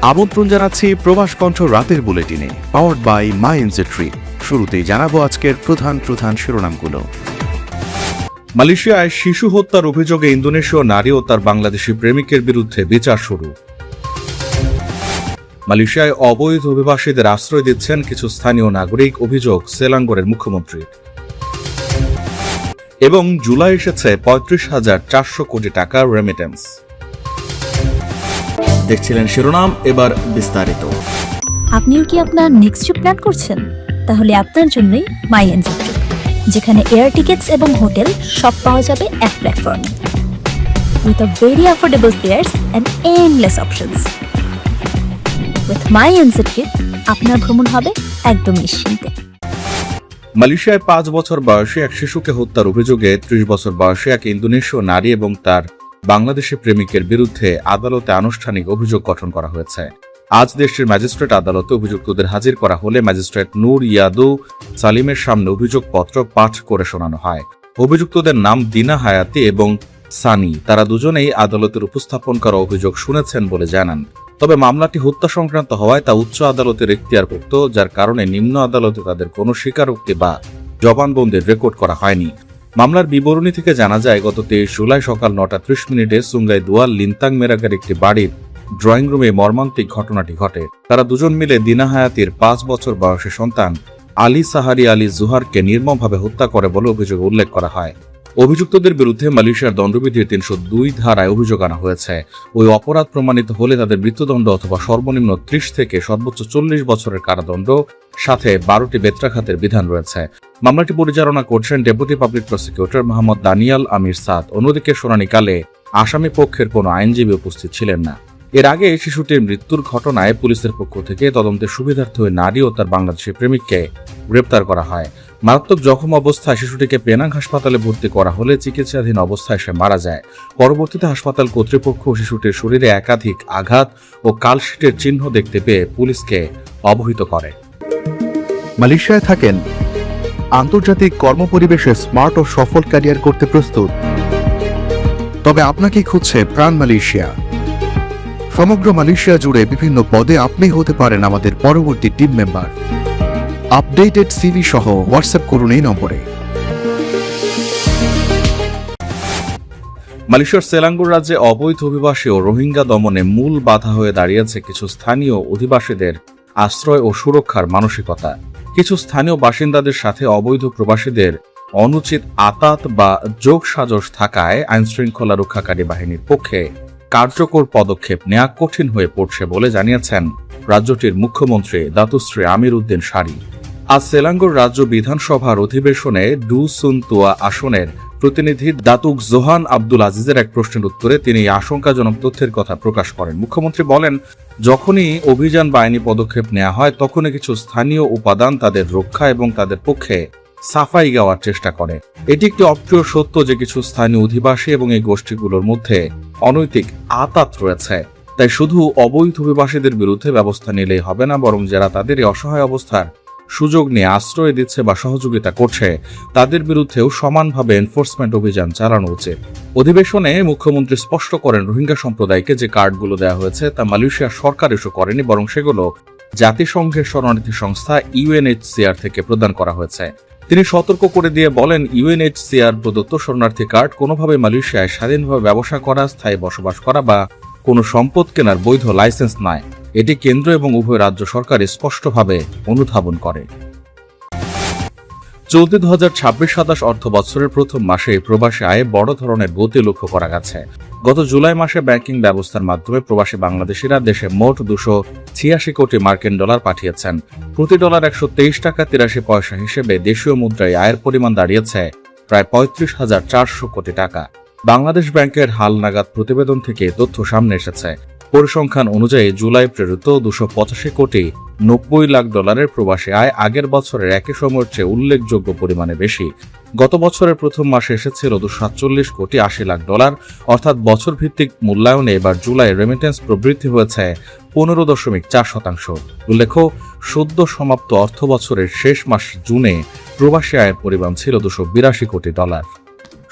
আমন্ত্রণ জানাচ্ছি প্রবাস কণ্ঠ রাতের বুলেটিনে, powered by my NJ trip. শুরুতেই জানাবো আজকের প্রধান শিরোনামগুলো। মালয়েশিয়ায় শিশু হত্যার অভিযোগে ইন্দোনেশীয় নারী ও তার বাংলাদেশি প্রেমিকের বিরুদ্ধে বিচার শুরু। মালয়েশিয়ায় অবৈধ অভিবাসীদের আশ্রয় দিচ্ছেন কিছু স্থানীয় নাগরিক, অভিযোগ সেলাঙ্গোরের মুখ্যমন্ত্রী। এবং জুলাই এসেছে ৩৫,৪০০ কোটি টাকার রেমিটেন্স। দেখছিলেন শিরোনাম, এবার বিস্তারিত। আপনিও কি আপনার নেক্সট ট্রিপ প্ল্যান করছেন? তাহলে আপনার জন্যই মাই এনজে ট্রিপ, যেখানে এয়ার টিকেটস এবং হোটেল সব পাওয়া যাবে এক প্ল্যাটফর্মে, with a very affordable fares and endless options. With my NJ trip আপনার ভ্রমণ হবে একদম নিশ্চিন্তে। মালয়েশিয়ায় ৫ বছর বয়সী এক শিশুকে হত্যার অভিযোগে ৩০ বছর বয়সী এক ইন্দোনেশীয় নারী এবং তার বাংলাদেশি প্রেমিকের বিরুদ্ধে আদালতে আনুষ্ঠানিক অভিযোগ গঠন করা হয়েছে। আজ দেশটির ম্যাজিস্ট্রেট আদালতে অভিযুক্তদের হাজির করা হলে ম্যাজিস্ট্রেট নূর ইয়াদু সালিমের সামনে অভিযোগপত্র পাঠ করে শোনানো হয়। অভিযুক্তদের নাম দিনা হায়াতি এবং সানি। তারা দুজনেই আদালতের উপস্থাপন করা অভিযোগ শুনেছেন বলে জানান। তবে মামলাটি হত্যা সংক্রান্ত হওয়ায় তা উচ্চ আদালতের এখতিয়ারভুক্ত, যার কারণে নিম্ন আদালতে তাদের কোনো স্বীকারোক্তি বা জবানবন্দির রেকর্ড করা হয়নি। মামলার বিবরণী থেকে জানা যায়, গত ২৩ জুলাই সকাল ৯:৩০ সুঙ্গাই দুয়াল লিন্তাং মেরাকের একটি বাড়ির ড্রয়িং রুমে মর্মান্তিক ঘটনাটি ঘটে। তারা দুজন মিলে দিনা হায়াতির ৫ বছর বয়সী সন্তান আলী সাহারি আলী জুহারকে নির্মমভাবে হত্যা করে বলে অভিযোগে উল্লেখ করা হয়। অভিযুক্তদের বিরুদ্ধে মালয়েশিয়ার দণ্ডবিধির ৩০২ ধারায় অভিযোগ আনা হয়েছে। ওই অপরাধ প্রমাণিত হলে তাদের মৃত্যুদণ্ড অথবা সর্বনিম্ন ৩০ থেকে সর্বোচ্চ ৪০ বছরের কারাদণ্ড, সাথে ১২টি বেত্রাঘাতের বিধান রয়েছে। মামলাটি পরিচালনা করছেন deputy public prosecutor Mohammad Daniyal Amir Saad. অন্যদিকে শুনানিকালে আসামি পক্ষের কোনো আইনজীবী উপস্থিত ছিলেন না। এর আগে শিশুটির মৃত্যুর ঘটনায় পুলিশের পক্ষ থেকে তদন্তের সুবিধার্থে ওই নারী ও তার বাংলাদেশি প্রেমিককে গ্রেপ্তার করা হয়। মারাত্মক জখম অবস্থায় শিশুটিকে পেনাং হাসপাতালে ভর্তি করা হলে চিকিৎসাধীন অবস্থায় সে মারা যায়। পরবর্তীতে হাসপাতাল কর্তৃপক্ষ শিশুটির শরীরে একাধিক আঘাত ও কালশিটের চিহ্ন দেখতে পেয়ে পুলিশকে অবহিত করে। মালয়েশিয়ায় থাকেন, আন্তর্জাতিক কর্মপরিবেশে স্মার্ট ও সফল ক্যারিয়ার করতে প্রস্তুত? তবে আপনাকে খুঁজছে প্রাণ মালয়েশিয়া। সমগ্র মালয়েশিয়া জুড়ে বিভিন্ন পদে আপনি হতে পারেন আমাদের পরবর্তী টিম মেম্বার। আপডেটেড সিভি সহ হোয়াটসঅ্যাপ করুন এই নম্বরে। মালয়েশিয়ার সেলাঙ্গোর রাজ্যে অবৈধ অভিবাসী ও রোহিঙ্গা দমনে মূল বাধা হয়ে দাঁড়িয়েছে কিছু স্থানীয় অধিবাসীদের আশ্রয় ও সুরক্ষার মানসিকতা। কিছু স্থানীয় বাসিন্দাদের সাথে অবৈধ প্রবাসীদের অনুচিত আতাত বা যোগসাজশ থাকায় আইনশৃঙ্খলা রক্ষাকারী বাহিনীর পক্ষে কার্যকর পদক্ষেপ নেওয়া কঠিন হয়ে পড়ছে বলে জানিয়েছেন রাজ্যটির মুখ্যমন্ত্রী দাতুশ্রী আমির উদ্দিন শারি। আজ সেলাঙ্গোর রাজ্য বিধানসভার অধিবেশনে ডু সুন তুয়া আসনের প্রতিনিধি দাতুক জোহান আব্দুল আজিজের এক প্রশ্নের উত্তরে তিনি আশঙ্কাজনক তথ্যের কথা প্রকাশ করেন। মুখ্যমন্ত্রী বলেন, যখনই অভিযান বা আইনি পদক্ষেপ নেওয়া হয় তখনই কিছু স্থানীয় উপাদান তাদের রক্ষা এবং তাদের পক্ষে সাফাই গাওয়ার চেষ্টা করে। এটি একটি অপ্রিয় সত্য যে কিছু স্থানীয় অধিবাসী এবং এই গোষ্ঠীগুলোর মধ্যে অনৈতিক আতাত রয়েছে। তাই শুধু অবৈধ অভিবাসীদের বিরুদ্ধে ব্যবস্থা নিলেই হবে না, বরং যারা তাদের এই অসহায় অবস্থার সুযোগ নিয়ে আশ্রয় দিচ্ছে বা সহযোগিতা করছে তাদের বিরুদ্ধেও সমানভাবে এনফোর্সমেন্ট অভিযান চালানো উচিত। অধিবেশনে মুখ্যমন্ত্রী স্পষ্ট করেন, রোহিঙ্গা সম্প্রদায়কে যে কার্ডগুলো দেওয়া হয়েছে তা মালয়েশিয়া সরকার ইস্যু করেনি, বরং সেগুলো জাতিসংঘের শরণার্থী সংস্থা UNHCR থেকে প্রদান করা হয়েছে। তিনি সতর্ক করে দিয়ে বলেন, UNHCR প্রদত্ত শরণার্থী কার্ড কোনোভাবে মালয়েশিয়ায় স্বাধীনভাবে ব্যবসা করা, স্থায়ী বসবাস করা বা কোনো সম্পদ কেনার বৈধ লাইসেন্স নয়। এটি কেন্দ্র এবং উভয় রাজ্য সরকার স্পষ্টভাবে অনুধাবন করে। চলতি 2026-27 অর্থ বছরের প্রথম মাসে প্রবাসী আয়ে বড় ধরনের গতি লক্ষ্য করা গেছে। গত জুলাই মাসে ব্যাংকিং ব্যবস্থার মাধ্যমে প্রবাসী বাংলাদেশিরা দেশে মোট 286 কোটি মার্কিন ডলার পাঠিয়েছেন। প্রতি ডলার 123 টাকা 83 পয়সা হিসেবে দেশীয় মুদ্রায় আয়ের পরিমাণ দাঁড়িয়েছে প্রায় 35,400 কোটি টাকা। বাংলাদেশ ব্যাংকের হালনাগাদ প্রতিবেদন থেকে তথ্য সামনে এসেছে। পরিসংখ্যান অনুযায়ী জুলাই প্রেরিত 285 কোটি 90 লাখ ডলারের প্রবাসী আয় আগের বছরের একই সময়ের চেয়ে উল্লেখযোগ্য পরিমাণে বেশি। গত বছরের প্রথম মাসে এসেছিল 247 কোটি 80 লাখ ডলার, অর্থাৎ বছর ভিত্তিক মূল্যায়নে এবার জুলাই রেমিটেন্স প্রবৃদ্ধি হয়েছে 15.4%। উল্লেখ্য, সদ্য সমাপ্ত অর্থ বছরের শেষ মাস জুনে প্রবাসী আয়ের পরিমাণ ছিল 282 কোটি ডলার।